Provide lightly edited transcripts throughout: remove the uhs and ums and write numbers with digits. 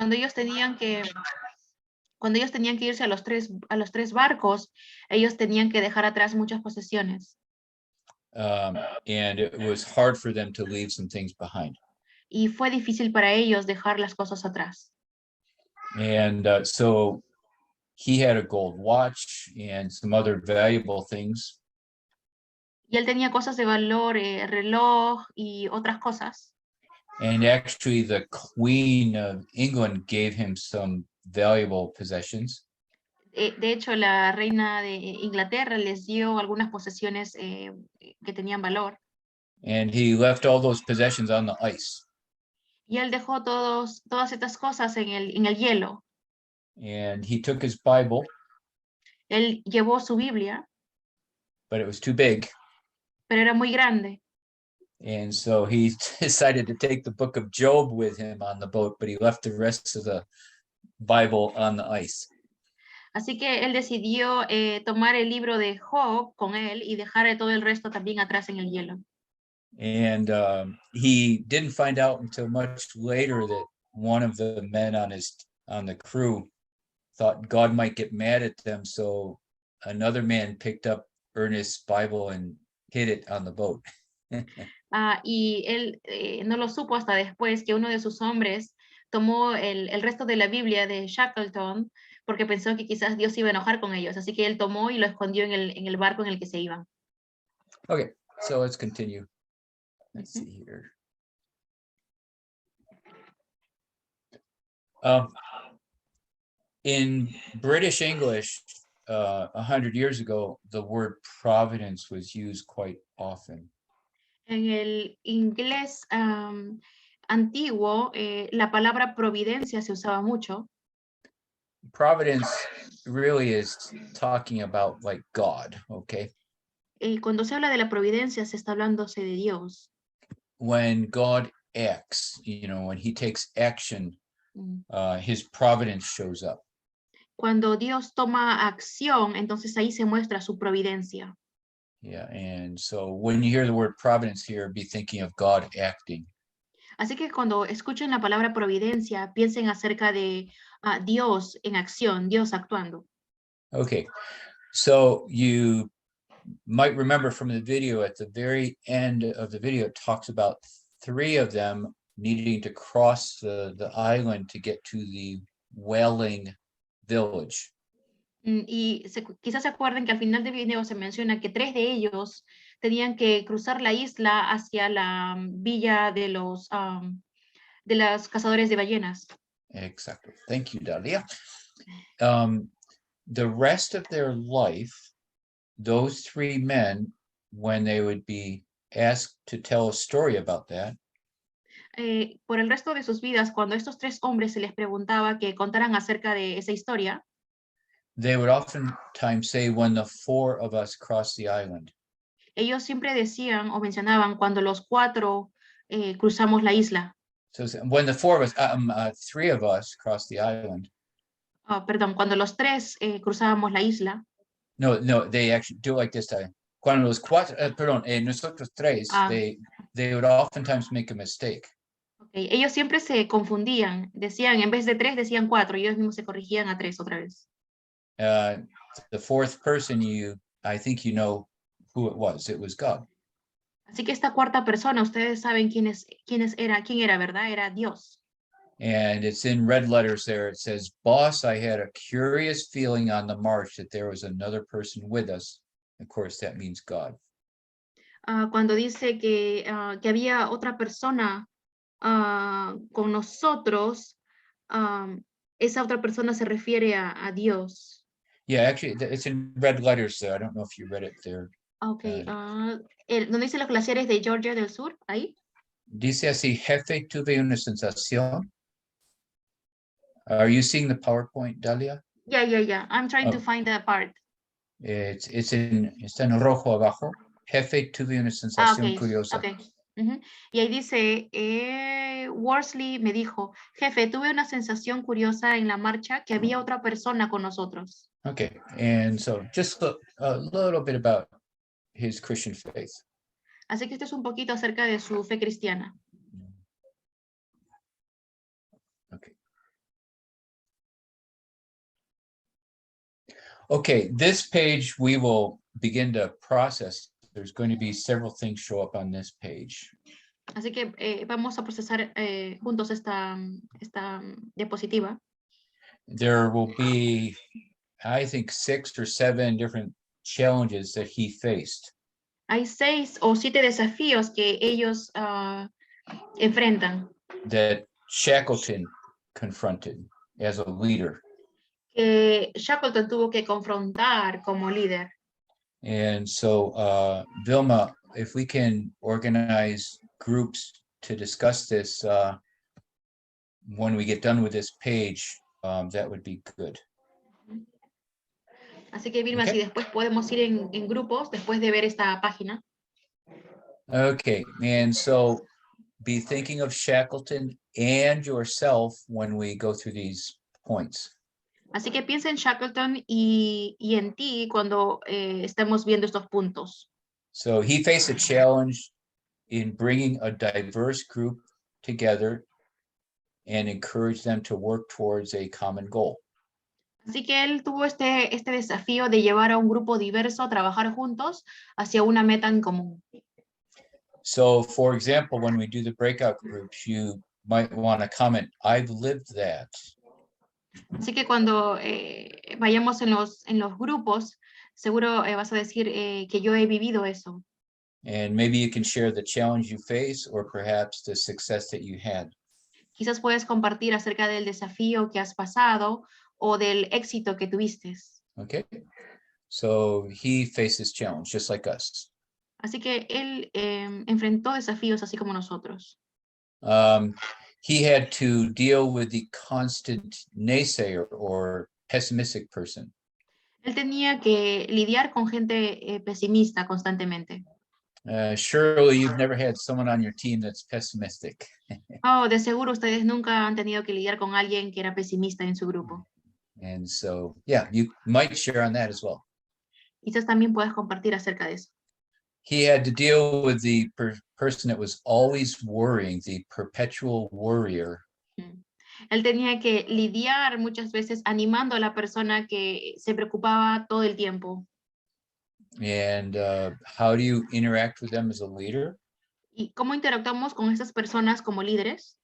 Cuando ellos tenían que, cuando ellos tenían que irse a los tres barcos, ellos tenían que dejar atrás muchas posesiones. And it was hard for them to leave some things behind. Y fue difícil para ellos dejar las cosas atrás. And so he had a gold watch and some other valuable things. Y él tenía cosas de valor, reloj y otras cosas. And actually the Queen of England gave him some valuable possessions. De hecho, la reina de Inglaterra les dio algunas posesiones que tenían valor. And he left all those possessions on the ice. Y él dejó todas estas cosas en el hielo. And he took his Bible. Él llevó su Biblia. But it was too big. Pero era muy grande. And so he decided to take the book of Job with him on the boat, but he left the rest of the Bible on the ice. Así que él decidió tomar el libro de Job con él y dejar todo el resto también atrás en el hielo. And he didn't find out until much later that one of the men on the crew thought God might get mad at them, so another man picked up Ernest's Bible and hid it on the boat. Y él no lo supo hasta después que uno de sus hombres tomó el resto de la Biblia de Shackleton porque pensó que quizás Dios iba a enojar con ellos. Así que él tomó y lo escondió en el barco en el que se iban. Okay, so let's continue. Let's see here. In British English, 100 years ago, the word providence was used quite often. En el inglés antiguo, la palabra providencia se usaba mucho. Providence really is talking about like God, okay? Cuando se habla de la providencia, se está hablándose de Dios. When God acts, when he takes action, his providence shows up. Cuando Dios toma acción, entonces ahí se muestra su providencia. Yeah, and so when you hear the word providence here, be thinking of God acting. Así que cuando escuchen la palabra providencia, piensen acerca de Dios en acción, Dios actuando. Okay, so you might remember from the video, at the very end of the video, it talks about 3 of them needing to cross the island to get to the whaling village. Y quizás se acuerden que al final del video se menciona que 3 de ellos tenían que cruzar la isla hacia la villa de los cazadores de ballenas. Exactly. Thank you, Dalia. The rest of their life, those 3 men, when they would be asked to tell a story about that, por el resto de sus vidas, cuando a estos 3 hombres se les preguntaba que contaran acerca de esa historia, they would oftentimes say, when the 4 of us crossed the island. Ellos siempre decían o mencionaban cuando los 4 cruzamos la isla. So when the 4 of us, 3 of us crossed the island. Perdón, cuando los 3 cruzábamos la isla. No, they actually do it like this time. Cuando los 4, nosotros 3, they would oftentimes make a mistake. Okay. Ellos siempre se confundían, decían, en vez de 3 decían 4, y ellos mismos se corrigían a 3 otra vez. The 4th person, I think you know who it was God. Así que esta 4ª persona, ustedes saben quién era, ¿verdad? Era Dios. And it's in red letters there. It says, "Boss, I had a curious feeling on the march that there was another person with us." Of course, that means God. Cuando dice que había otra persona con nosotros, esa otra persona se refiere a Dios. Yeah, actually, it's in red letters there. I don't know if you read it there. Okay. ¿Dónde dice los glaciares de Georgia del Sur? Ahí. Dice así: jefe, tuve una sensación. Are you seeing the PowerPoint, Dalia? Yeah. I'm trying to find that part. Está en rojo abajo. Jefe, tuve una sensación curiosa. Okay. Y ahí dice, Worsley me dijo, jefe, tuve una sensación curiosa en la marcha que había otra persona con nosotros. Okay, and so just a little bit about his Christian faith. Así que esto es un poquito acerca de su fe cristiana. Okay. Okay, this page we will begin to process. There's going to be several things show up on this page. Así que vamos a procesar juntos esta diapositiva. There will be, I think, 6 or 7 different challenges that he faced. Hay 6 o 7 desafíos que ellos enfrentan. That Shackleton confronted as a leader. Que Shackleton tuvo que confrontar como líder. And so, Vilma, if we can organize groups to discuss this when we get done with this page, that would be good. Así que Vilma, Okay. si después podemos ir en grupos después de ver esta página. Okay, and so be thinking of Shackleton and yourself when we go through these points. Así que piensa en Shackleton y en ti cuando estemos viendo estos puntos. So he faced a challenge in bringing a diverse group together and encourage them to work towards a common goal. Así que él tuvo este desafío de llevar a un grupo diverso a trabajar juntos hacia una meta en común. So, for example, when we do the breakout groups, you might want to comment, I've lived that. Así que cuando vayamos en los grupos, seguro vas a decir que yo he vivido eso. And maybe you can share the challenge you face or perhaps the success that you had. Quizás puedes compartir acerca del desafío que has pasado o del éxito que tuviste. Okay, so he faced this challenge just like us. Así que él enfrentó desafíos así como nosotros. He had to deal with the constant naysayer or pessimistic person. Él tenía que lidiar con gente pesimista constantemente. Surely you've never had someone on your team that's pessimistic. Oh, de seguro ustedes nunca han tenido que lidiar con alguien que era pesimista en su grupo. And so, yeah, you might share on that as well. Quizás también puedes compartir acerca de eso. He had to deal with the person that was always worrying, the perpetual worrier. Él tenía que lidiar muchas veces animando a la persona que se preocupaba todo el tiempo. And how do you interact with them as a leader? ¿Y cómo interactuamos con estas personas como líderes?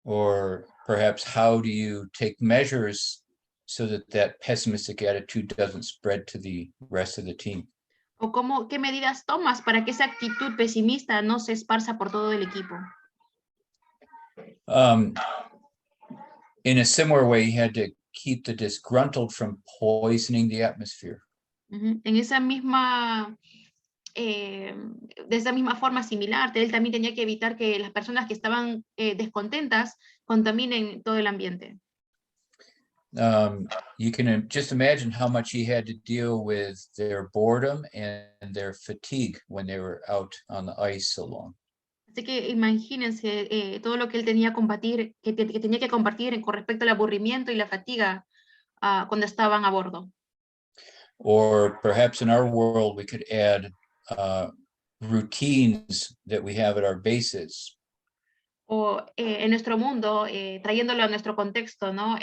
Or perhaps how do you take measures so that that pessimistic attitude doesn't spread to the rest of the team? ¿O qué medidas tomas para que esa actitud pesimista no se esparza por todo el equipo? In a similar way, he had to keep the disgruntled from poisoning the atmosphere. En esa misma, de esa misma forma similar, él también tenía que evitar que las personas que estaban descontentas contaminen todo el ambiente. You can just imagine how much he had to deal with their boredom and their fatigue when they were out on the ice so long. Así que imagínense todo lo que él tenía que tenía que compartir con respecto al aburrimiento y la fatiga cuando estaban a bordo. Or perhaps in our world, we could add routines that we have at our bases. O en nuestro mundo, trayéndolo a nuestro contexto, ¿no?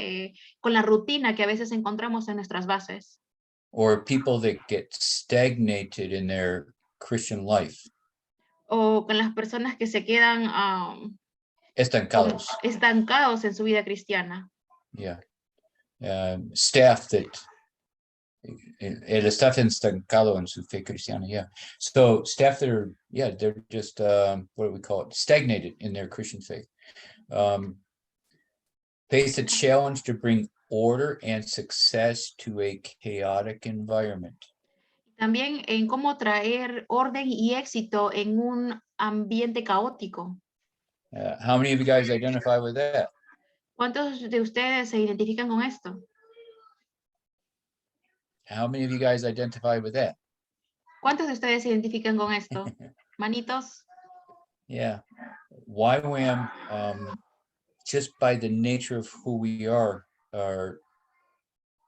Con la rutina que a veces encontramos en nuestras bases. Or people that get stagnated in their Christian life. O con las personas que se quedan Estancados. estancados en su vida cristiana. Yeah. Staff that el staff estancado en su fe cristiana, yeah. So staff that are, yeah, they're just, what do we call it? Stagnated in their Christian faith. Face a challenge to bring order and success to a chaotic environment. También en cómo traer orden y éxito en un ambiente caótico. How many of you guys identify with that? ¿Cuántos de ustedes se identifican con esto? How many of you guys identify with that? ¿Cuántos de ustedes se identifican con esto? Manitos. Yeah. YWAM, just by the nature of who we are,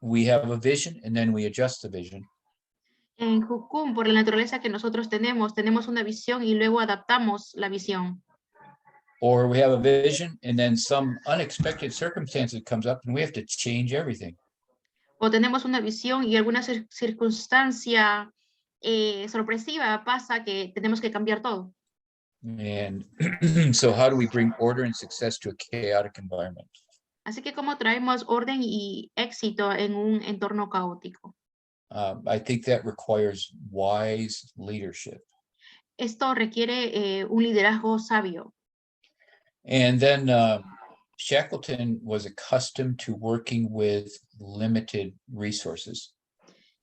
we have a vision and then we adjust the vision. En Jucum, por la naturaleza que nosotros tenemos una visión y luego adaptamos la visión. Or we have a vision and then some unexpected circumstance comes up and we have to change everything. O tenemos una visión y alguna circunstancia sorpresiva pasa que tenemos que cambiar todo. And so how do we bring order and success to a chaotic environment? Así que cómo traemos orden y éxito en un entorno caótico. I think that requires wise leadership. Esto requiere un liderazgo sabio. And then Shackleton was accustomed to working with limited resources.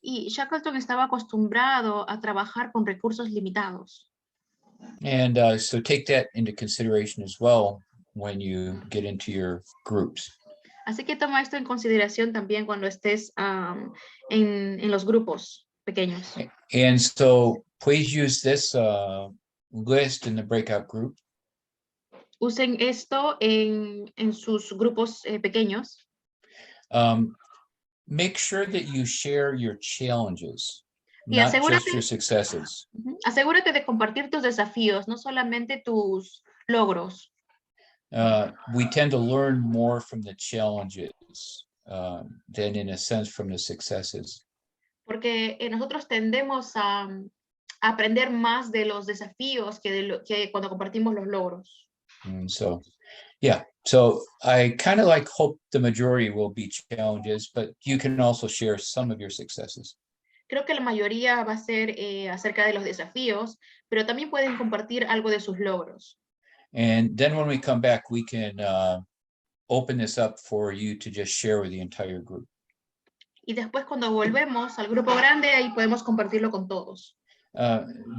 Y Shackleton estaba acostumbrado a trabajar con recursos limitados. And so take that into consideration as well when you get into your groups. Así que toma esto en consideración también cuando estés en los grupos pequeños. And so please use this list in the breakout group. Usen esto en sus grupos pequeños. Make sure that you share your challenges, Y not just your successes. Asegúrate de compartir tus desafíos, no solamente tus logros. We tend to learn more from the challenges than, in a sense, from the successes. Porque nosotros tendemos a aprender más de los desafíos que cuando compartimos los logros. And so, yeah, so I kind of hope the majority will be challenges, but you can also share some of your successes. Creo que la mayoría va a ser acerca de los desafíos, pero también pueden compartir algo de sus logros. And then when we come back, we can open this up for you to just share with the entire group. Y después cuando volvemos al grupo grande, ahí podemos compartirlo con todos.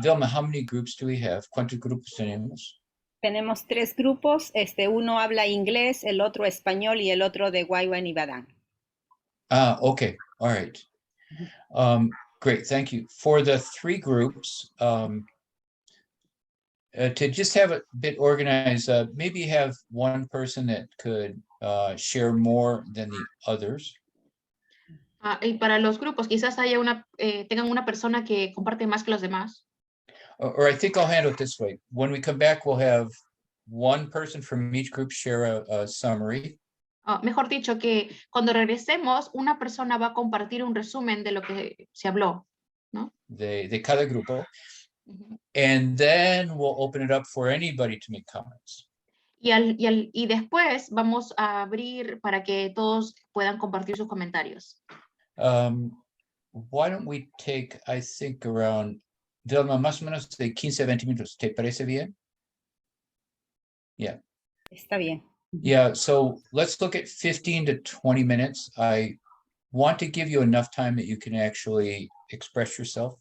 Vilma, how many groups do we have? ¿Cuántos grupos tenemos? Tenemos 3 grupos, uno habla inglés, el otro español y el otro de YWAM y Badán. Okay, all right. Great, thank you. For the 3 groups, to just have a bit organized, maybe have one person that could share more than the others. Y para los grupos, quizás tengan una persona que comparte más que los demás. Or I think I'll handle it this way. When we come back, we'll have one person from each group share a summary. Mejor dicho, que cuando regresemos, una persona va a compartir un resumen de lo que se habló, ¿no? De cada grupo. And then we'll open it up for anybody to make comments. Y después vamos a abrir para que todos puedan compartir sus comentarios. Why don't we take, I think, around, Vilma, más o menos de 15 a 20 minutos. ¿Te parece bien? Yeah. Está bien. Yeah, so let's look at 15 to 20 minutes. I want to give you enough time that you can actually express yourself.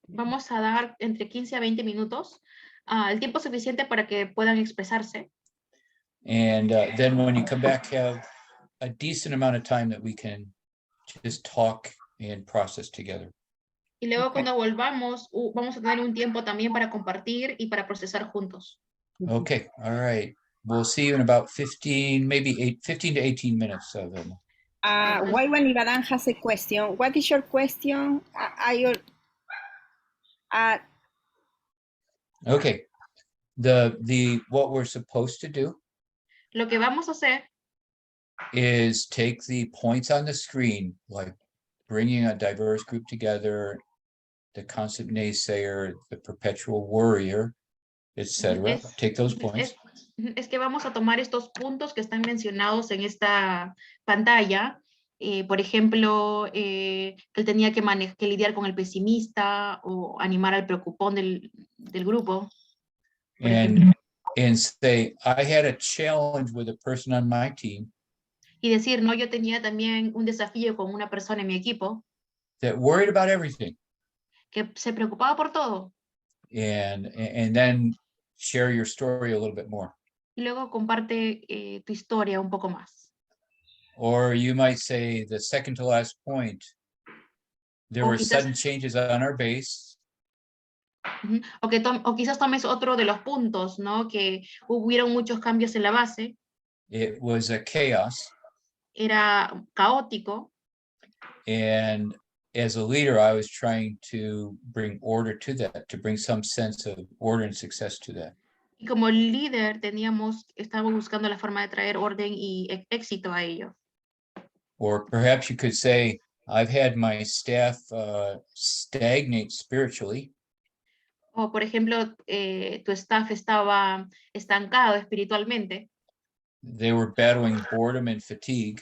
Vamos a dar entre 15 a 20 minutos, el tiempo suficiente para que puedan expresarse. And then when you come back, have a decent amount of time that we can just talk and process together. Y luego cuando volvamos, vamos a tener un tiempo también para compartir y para procesar juntos. Okay, all right. We'll see you in about 15, maybe 15 to 18 minutes. YWAM y Badán has a question. What is your question? Okay, what we're supposed to do Lo que vamos a hacer is take the points on the screen, like bringing a diverse group together, the constant naysayer, the perpetual worrier, etc. Take those points. Es que vamos a tomar estos puntos que están mencionados en esta pantalla. Por ejemplo, que él tenía que lidiar con el pesimista o animar al preocupón del grupo. And say, I had a challenge with a person on my team. Y decir, no, yo tenía también un desafío con una persona en mi equipo. That worried about everything. Que se preocupaba por todo. And then share your story a little bit more. Y luego comparte tu historia un poco más. Or you might say the second to last point, there were sudden changes on our base. O quizás tomes otro de los puntos, ¿no? Que hubieron muchos cambios en la base. It was a chaos. Era caótico. And as a leader, I was trying to bring order to that, to bring some sense of order and success to that. Y como líder estábamos buscando la forma de traer orden y éxito a ello. Or perhaps you could say, I've had my staff stagnate spiritually. O, por ejemplo, tu staff estaba estancado espiritualmente. They were battling boredom and fatigue.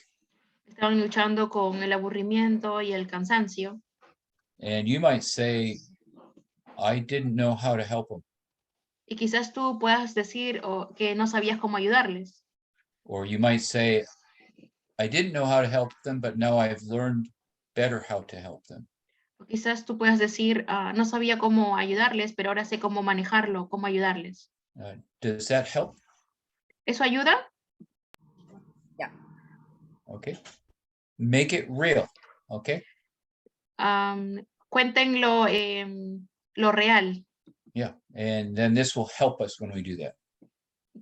Estaban luchando con el aburrimiento y el cansancio. And you might say, I didn't know how to help them. Y quizás tú puedas decir que no sabías cómo ayudarles. Or you might say, I didn't know how to help them, but now I've learned better how to help them. O quizás tú puedas decir, no sabía cómo ayudarles, pero ahora sé cómo manejarlo, cómo ayudarles. Does that help? ¿Eso ayuda? Yeah. Okay. Make it real. Okay. Cuenten lo real. Yeah. And then this will help us when we do that.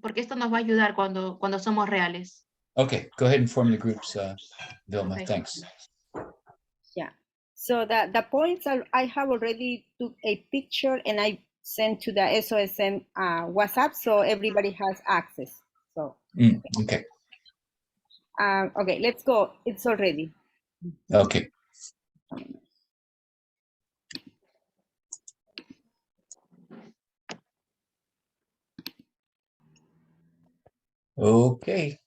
Porque esto nos va a ayudar cuando somos reales. Okay. Go ahead and form the groups, Vilma. Okay. Thanks. Yeah. So the points I have already took a picture and I sent to the SOSM WhatsApp, so everybody has access. So Okay. Okay, let's go. It's already. Okay. Okay.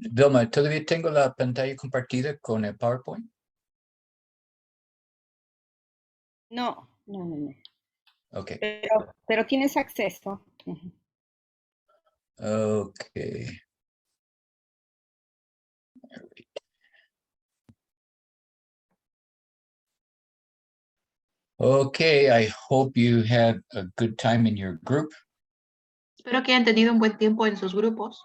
Vilma, ¿todavía tengo la pantalla compartida con el PowerPoint? No. Okay. Pero tienes acceso. Okay. Okay, I hope you had a good time in your group. Espero que hayan tenido un buen tiempo en sus grupos.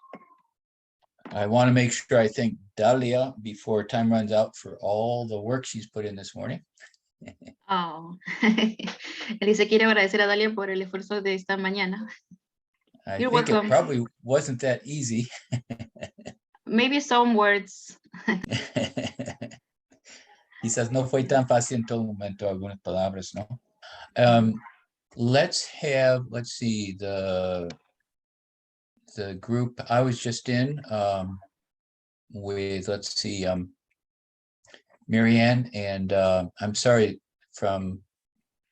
I want to make sure I thank Dalia before time runs out for all the work she's put in this morning. Oh. Él dice, quiere agradecer a Dalia por el esfuerzo de esta mañana. I You're think welcome. it probably wasn't that easy. Maybe some words. Quizás no fue tan fácil en todo momento, algunas palabras, ¿no? Let's see, the group I was just in with, let's see, Marianne and I'm sorry, from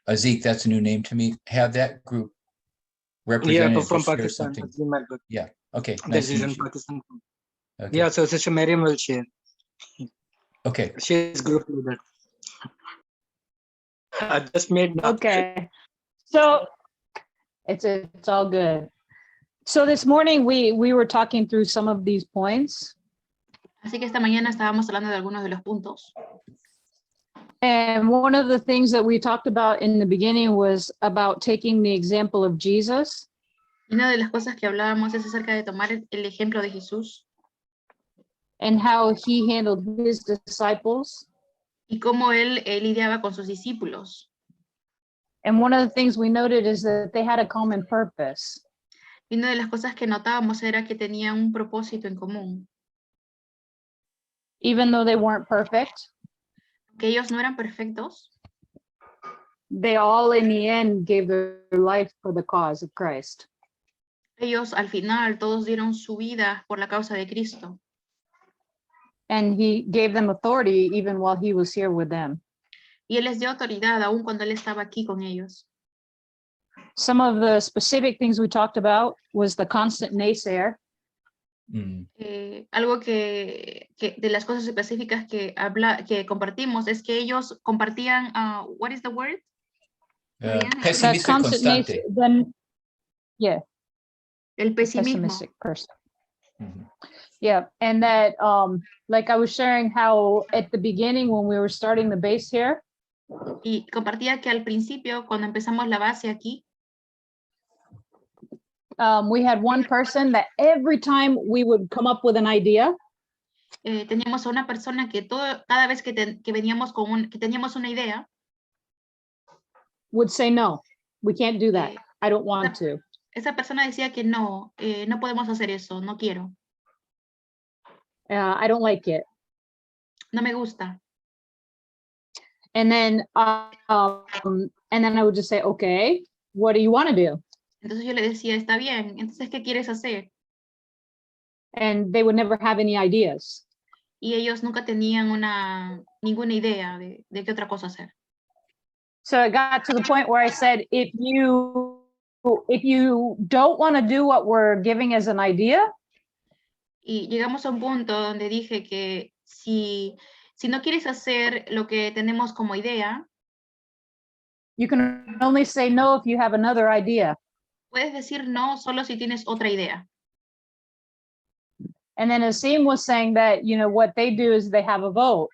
Azik, that's a new name to me. Have that group represented. Yeah, from share Pakistan. something. Yeah, okay, nice to This is in meet you. Pakistan. Okay. Yeah, so Sister Miriam will share. Okay. She's group leader. I just made. Okay, so it's all good. So this morning we were talking through some of these points. Así que esta mañana estábamos hablando de algunos de los puntos. And one of the things that we talked about in the beginning was about taking the example of Jesus. Y una de las cosas que hablábamos es acerca de tomar el ejemplo de Jesús. And how he handled his disciples. Y cómo él lidiaba con sus discípulos. And one of the things we noted is that they had a common purpose. Y una de las cosas que notábamos era que tenían un propósito en común. Even though they weren't perfect. Que ellos no eran perfectos. They all in the end gave their life for the cause of Christ. Ellos al final todos dieron su vida por la causa de Cristo. And he gave them authority even while he was here with them. Y él les dio autoridad aún cuando él estaba aquí con ellos. Some of the specific things we talked about was the constant naysayer. Algo que de las cosas específicas que compartimos es que ellos compartían, what is the word? Pesimista constante. Yeah. El pesimismo. Pessimistic person. Yeah, and that, like I was sharing how at the beginning when we were starting the base here. Y compartía que al principio, cuando empezamos la base aquí, we had one person that every time we would come up with an idea. Teníamos a una persona que cada vez que veníamos que teníamos una idea, would say, no, we can't do that. I don't want to. Esa persona decía que no, no podemos hacer eso, no quiero. I don't like it. No me gusta. And then I would just say, okay, what do you want to do? Entonces yo le decía, está bien, entonces, ¿qué quieres hacer? and they would never have any ideas. Y ellos nunca tenían ninguna idea de qué otra cosa hacer. So it got to the point where I said, if you don't want to do what we're giving as an idea, Y llegamos a un punto donde dije que si no quieres hacer lo que tenemos como idea, you can only say no if you have another idea. puedes decir no solo si tienes otra idea. And then Asim was saying that, you know, what they do is they have a vote.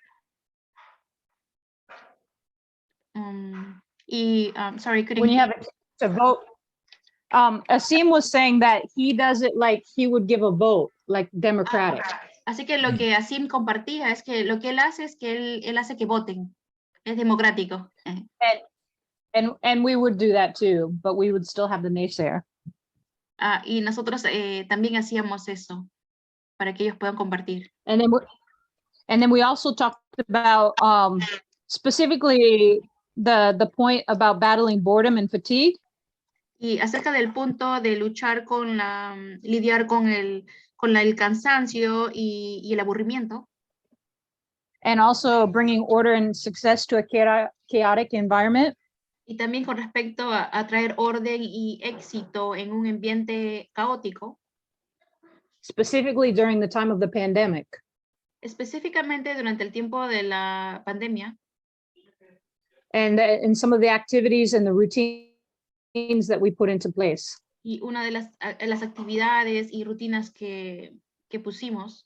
Sorry, couldn't When you hear. have a vote, Asim was saying that he does it like he would give a vote, like democratic. Así que lo que Asim compartía es que lo que él hace es que él hace que voten. Es democrático. And we would do that too, but we would still have the naysayer. Y nosotros también hacíamos eso para que ellos puedan compartir. And then we also talked about specifically the point about battling boredom and fatigue. Y acerca del punto de luchar con lidiar con el cansancio y el aburrimiento. And also bringing order and success to a chaotic environment. Y también con respecto a traer orden y éxito en un ambiente caótico. Specifically during the time of the pandemic. Específicamente durante el tiempo de la pandemia. And some of the activities and the routines that we put into place. Y una de las actividades y rutinas que pusimos.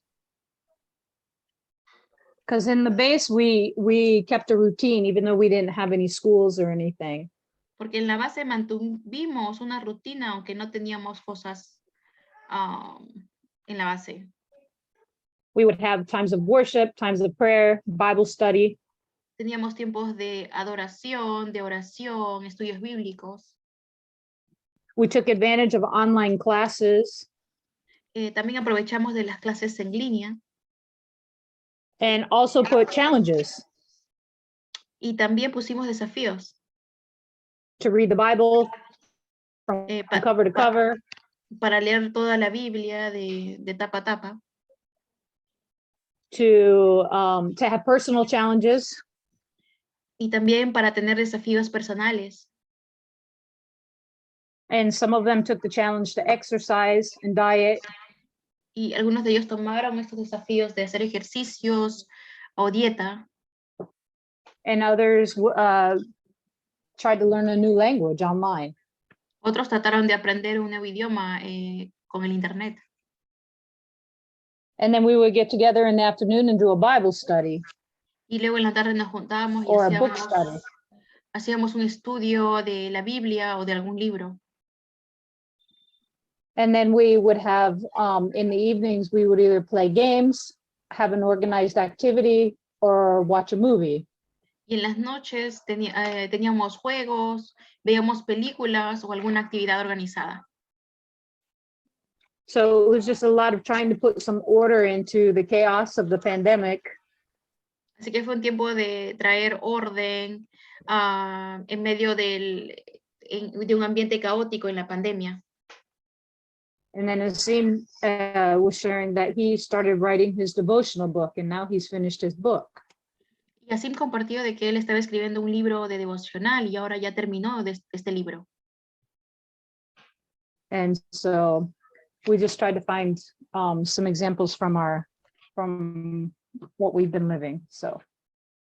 Because in the base, we kept a routine, even though we didn't have any schools or anything. Porque en la base mantuvimos una rutina, aunque no teníamos cosas en la base. We would have times of worship, times of prayer, Bible study. Teníamos tiempos de adoración, de oración, estudios bíblicos. We took advantage of online classes. También aprovechamos de las clases en línea. And also put challenges. Y también pusimos desafíos. To read the Bible from cover to cover. Para leer toda la Biblia de tapa a tapa. To have personal challenges. Y también para tener desafíos personales. And some of them took the challenge to exercise and diet. Y algunos de ellos tomaron estos desafíos de hacer ejercicios o dieta. And others tried to learn a new language online. Otros trataron de aprender un nuevo idioma con el internet. And then we would get together in the afternoon and do a Bible study. Y luego en la tarde nos juntábamos y or a book study. hacíamos un estudio de la Biblia o de algún libro. And then we would have, in the evenings, we would either play games, have an organized activity, or watch a movie. Y en las noches teníamos juegos, veíamos películas o alguna actividad organizada. So it was just a lot of trying to put some order into the chaos of the pandemic. Así que fue un tiempo de traer orden en medio de un ambiente caótico en la pandemia. And then Asim was sharing that he started writing his devotional book, and now he's finished his book. Y Asim compartió de que él estaba escribiendo un libro de devocional y ahora ya terminó este libro. And so we just tried to find some examples from what we've been living. So.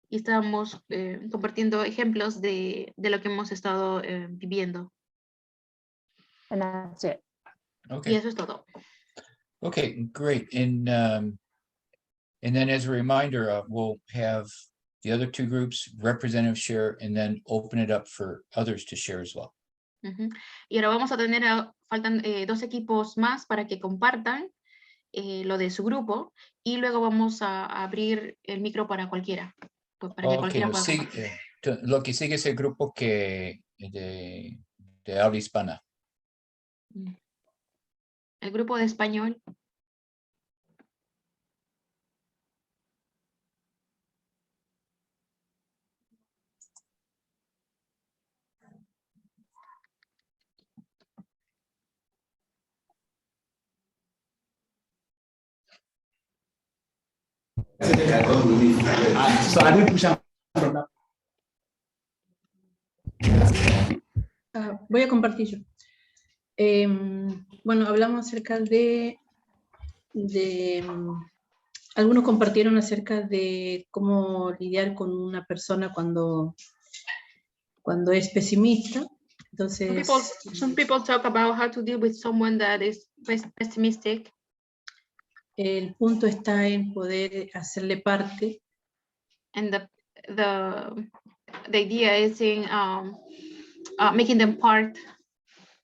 Y estábamos compartiendo ejemplos de lo que hemos estado viviendo. And that's it. Okay. Y eso es todo. Okay, great. And then as a reminder, we'll have the other two groups, representatives share, and then open it up for others to share as well. Y ahora vamos a tener, faltan dos equipos más para que compartan lo de su grupo y luego vamos a abrir el micro para cualquiera. Para que cualquiera pueda compartir. Lo que sigue es el grupo de habla hispana. El grupo de español. So I didn't push out from that. Voy a compartir yo. Bueno, hablamos acerca de algunos compartieron acerca de cómo lidiar con una persona cuando es pesimista. Entonces, Some people talk about how to deal with someone that is pessimistic. el punto está en poder hacerle parte And the idea is in making them part,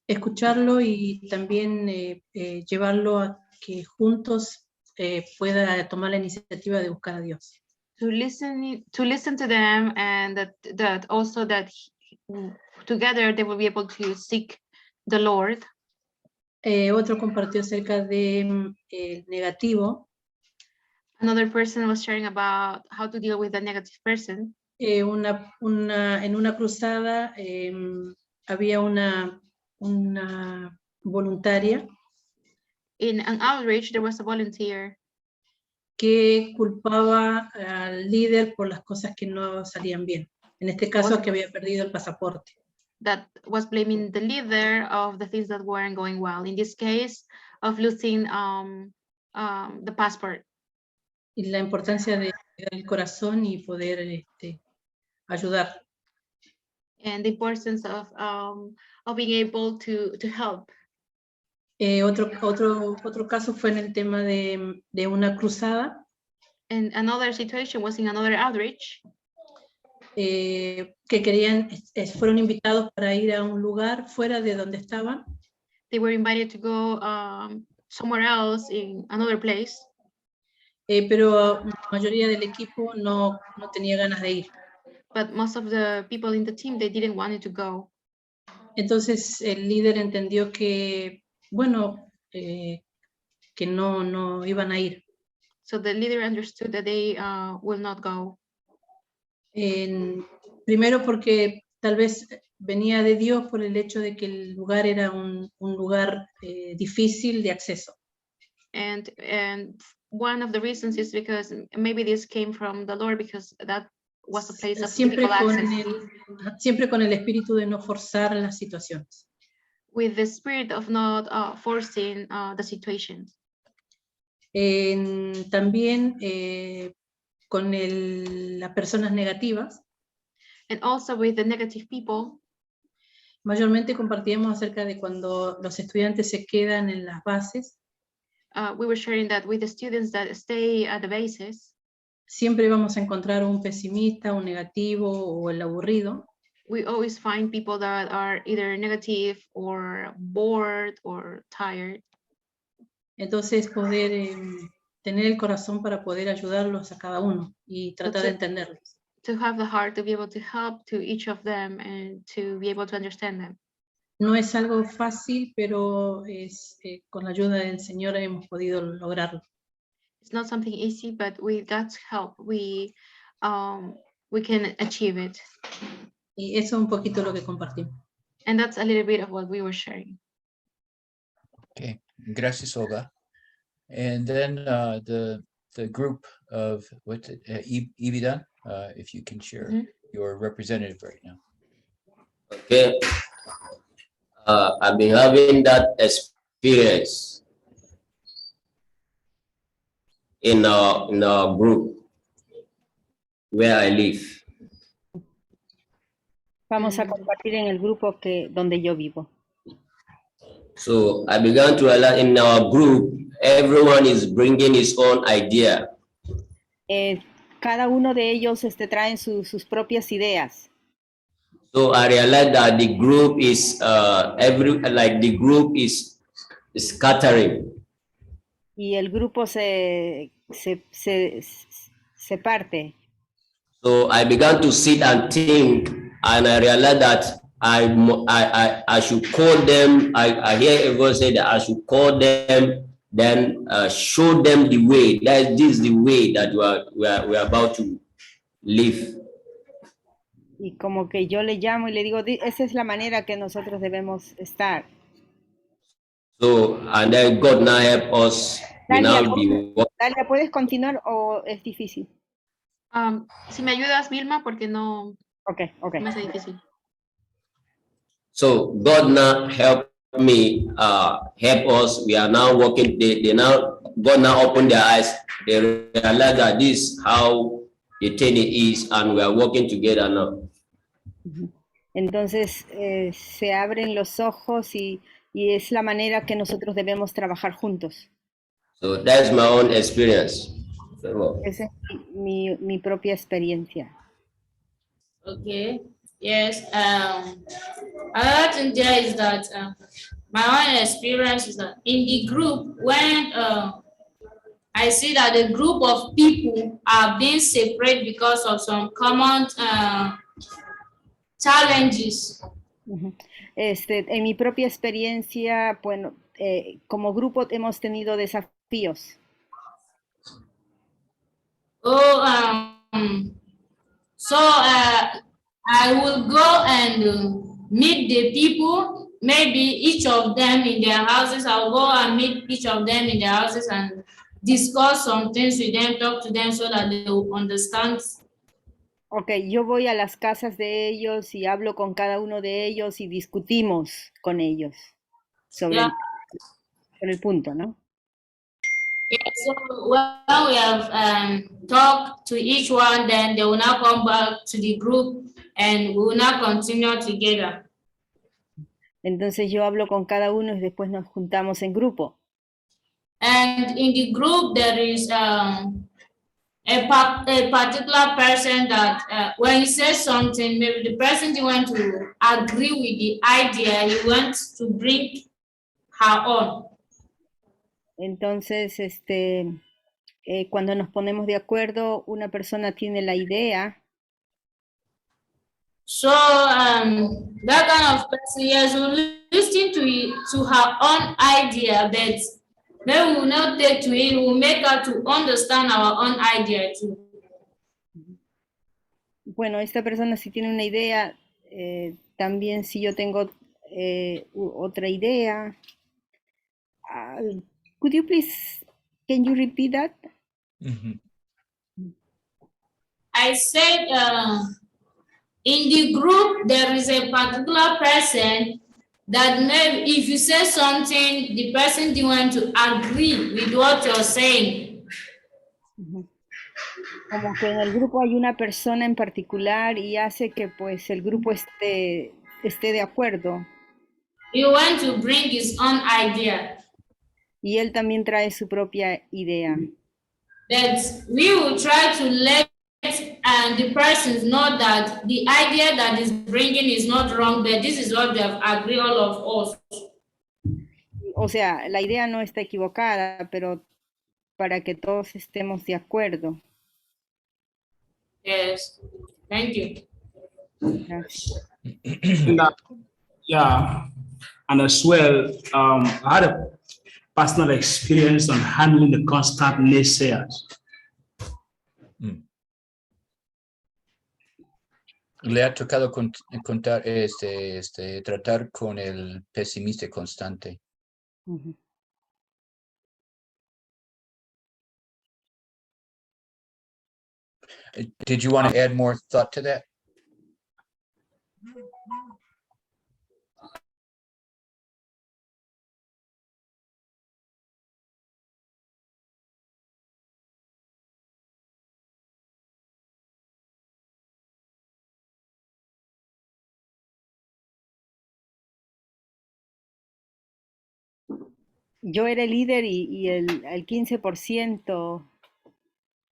escucharlo y también llevarlo a que juntos pueda tomar la iniciativa de buscar a Dios. to listen to them, and that also that together they will be able to seek the Lord. Otro compartió acerca de el negativo. Another person was sharing about how to deal with a negative person. En una cruzada había una voluntaria In an outreach, there was a volunteer que culpaba al líder por las cosas que no salían bien. En este caso, que había perdido el pasaporte. that was blaming the leader of the things that weren't going well. In this case, of losing the passport. Y la importancia de cuidar el corazón y poder ayudar. And the importance of being able to help. Otro caso fue en el tema de una cruzada. And another situation was in another outreach. Que fueron invitados para ir a un lugar fuera de donde estaban. They were invited to go somewhere else in another place. Pero la mayoría del equipo no tenía ganas de ir. But most of the people in the team, they didn't want to go. Entonces el líder entendió que, bueno, que no iban a ir. So the leader understood that they will not go. Primero porque tal vez venía de Dios por el hecho de que el lugar era un lugar difícil de acceso. And one of the reasons is because maybe this came from the Lord, because that was a place of Siempre difficult access. siempre con el espíritu de no forzar las situaciones. With the spirit of not forcing the situation. También con las personas negativas. And also with the negative people. Mayormente compartíamos acerca de cuando los estudiantes se quedan en las bases. We were sharing that with the students that stay at the bases. Siempre vamos a encontrar un pesimista, un negativo o el aburrido. We always find people that are either negative or bored or tired. Entonces poder tener el corazón para poder ayudarlos a cada uno y tratar de entenderlos. To have the heart to be able to help to each of them and to be able to understand them. No es algo fácil, pero con la ayuda del Señor hemos podido lograrlo. It's not something easy, but with God's help, we can achieve it. Y eso es un poquito lo que compartimos. And that's a little bit of what we were sharing. Okay, gracias, Olga. And then the group of Ibidan, if you can share your representative right now. Okay. I've been having that experience in a group where I live. Vamos a compartir en el grupo donde yo vivo. So I began to realize in our group, everyone is bringing his own idea. Cada uno de ellos traen sus propias ideas. So I realized that the group is the group is scattering. Y el grupo se parte. So I began to sit and think, and I realized that I should call them. I hear everyone say that I should call them, then show them the way. This is the way that we are about to live. Y como que yo le llamo y le digo, esa es la manera que nosotros debemos estar. So, and then God now help us we Dalia, now be Dalia, ¿puedes continuar o es difícil? Si me ayudas, Vilma, porque no Okay, okay. me hace difícil. So God now help me, help us. We are now working. They now, God now open their eyes. They realize that this is how the thing is, and we are working together now. Entonces se abren los ojos y es la manera que nosotros debemos trabajar juntos. So that's my own experience. So, Esa es mi propia experiencia. Okay. Yes. Another thing there is that my own experience is that in the group, when I see that the group of people are being separate because of some common challenges. En mi propia experiencia, bueno, como grupo hemos tenido desafíos. So I will go and meet the people, maybe each of them in their houses. I'll go and meet each of them in their houses and discuss some things with them, talk to them so that they will understand. Okay, yo voy a las casas de ellos y hablo con cada uno de ellos y discutimos con ellos sobre el punto, ¿no? Yeah, so when we have talked to each one, then they will now come back to the group and we will now continue together. Entonces yo hablo con cada uno y después nos juntamos en grupo. And in the group there is a particular person that when he says something, maybe the person didn't want to agree with the idea, he wants to bring her on. Entonces, cuando nos ponemos de acuerdo, una persona tiene la idea. So that kind of person, yes, will listen to her own idea, but then we will not take to it, we will make her to understand our own idea too. Bueno, esta persona si tiene una idea, también si yo tengo otra idea. Could you please, can you repeat that? I said in the group, there is a particular person that maybe if you say something, the person didn't want to agree with what you're saying. Como que en el grupo hay una persona en particular y hace que pues el grupo esté de acuerdo. He wants to bring his own idea. Y él también trae su propia idea. That we will try to let the persons know that the idea that is bringing is not wrong, but this is what they have agreed, all of us. O sea, la idea no está equivocada, pero para que todos estemos de acuerdo. Yes, thank you. Gracias. Yeah, and as well, I had a personal experience on handling the constant naysayers. Le ha tocado contar, tratar con el pesimista constante. Did you want to add more thought to that? Yo era el líder y el 15%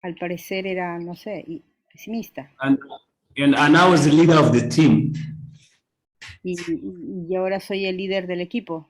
al parecer era, no sé, pesimista. And I was the leader of the team. Y ahora soy el líder del equipo.